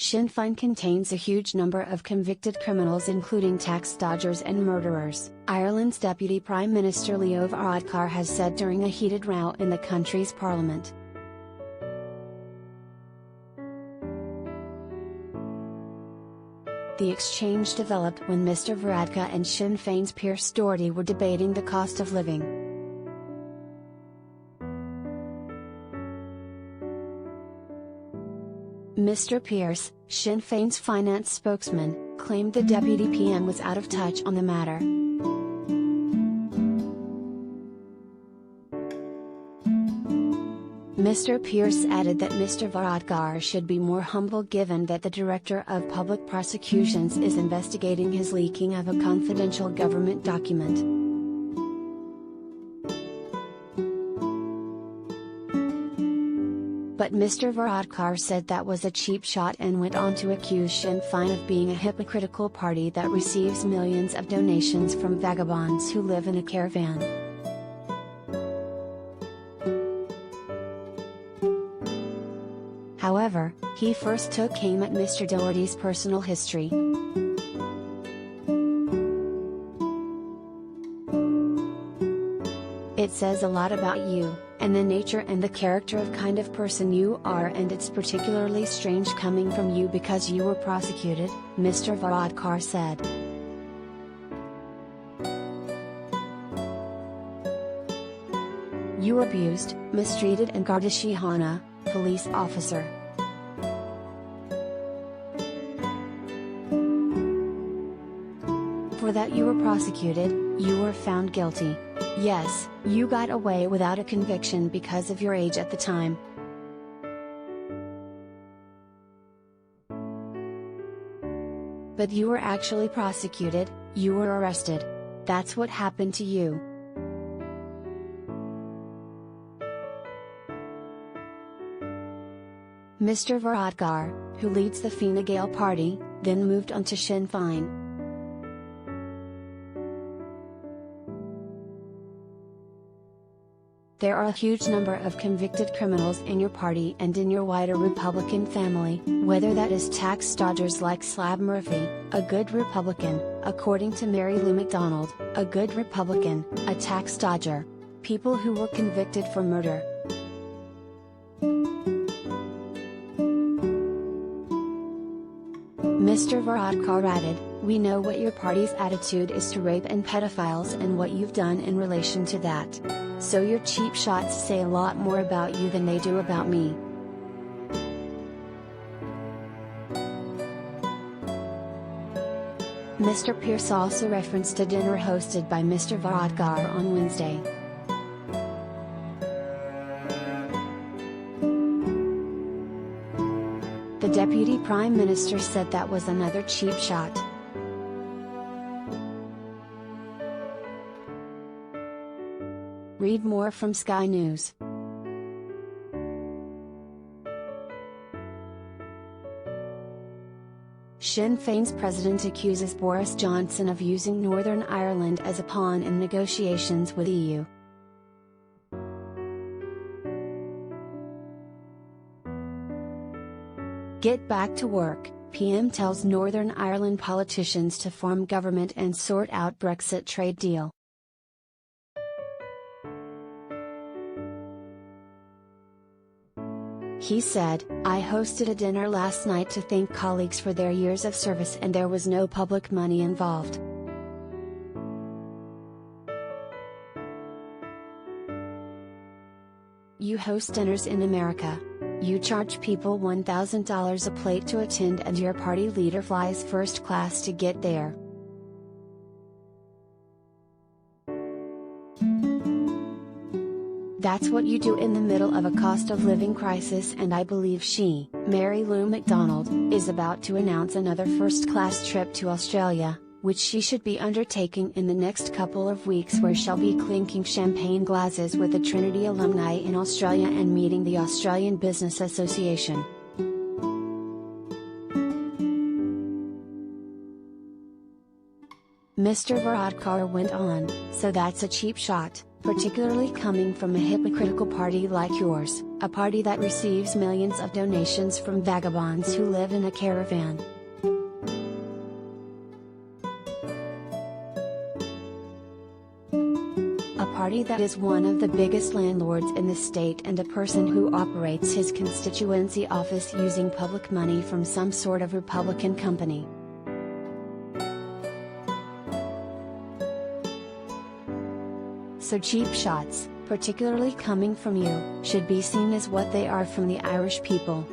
Sinn Fein contains a huge number of convicted criminals including tax dodgers and murderers, Ireland's Deputy Prime Minister Leo Varadkar has said during a heated row in the country's parliament. The exchange developed when Mr Varadka and Sinn Féin's Pearse Doherty were debating the cost of living. Mr Pearse, Sinn Féin's finance spokesman, claimed the Deputy PM was out of touch on the matter. Mr Pearse added that Mr Varadkar should be more humble given that the Director of Public Prosecutions is investigating his leaking of a confidential government document. But Mr Varadkar said that was a cheap shot and went on to accuse Sinn Fein of being a hypocritical party that receives millions of donations from vagabonds who live in a caravan. However, he first took aim at Mr Doherty's personal history. It says a lot about you, and the nature and the character of kind of person you are, and it's particularly strange coming from you because you were prosecuted, Mr Varadkar said. You abused, mistreated and Gardeshihana, police officer. For that you were prosecuted, you were found guilty. Yes, you got away without a conviction because of your age at the time. But you were actually prosecuted, you were arrested. That's what happened to you. Mr Varadkar, who leads the Fine Gael party, then moved on to Sinn Fein. There are a huge number of convicted criminals in your party and in your wider Republican family, whether that is tax dodgers like Slab Murphy, a good Republican, according to Mary Lou MacDonald, a good Republican, a tax dodger. People who were convicted for murder. Mr Varadkar added, we know what your party's attitude is to rape and pedophiles and what you've done in relation to that. So your cheap shots say a lot more about you than they do about me. Mr Pearse also referenced a dinner hosted by Mr Varadkar on Wednesday. The Deputy Prime Minister said that was another cheap shot. Read more from Sky News. Sinn Féin's president accuses Boris Johnson of using Northern Ireland as a pawn in negotiations with EU. Get back to work, PM tells Northern Ireland politicians to form government and sort out Brexit trade deal. He said, I hosted a dinner last night to thank colleagues for their years of service and there was no public money involved. You host dinners in America. You charge people $1,000 a plate to attend and your party leader flies first class to get there. That's what you do in the middle of a cost of living crisis, and I believe she, Mary Lou MacDonald, is about to announce another first-class trip to Australia, which she should be undertaking in the next couple of weeks, where she'll be clinking champagne glasses with the Trinity alumni in Australia and meeting the Australian Business Association. Mr Varadkar went on, so that's a cheap shot. particularly coming from a hypocritical party like yours, a party that receives millions of donations from vagabonds who live in a caravan. A party that is one of the biggest landlords in the state and a person who operates his constituency office using public money from some sort of Republican company. So cheap shots, particularly coming from you, should be seen as what they are from the Irish people.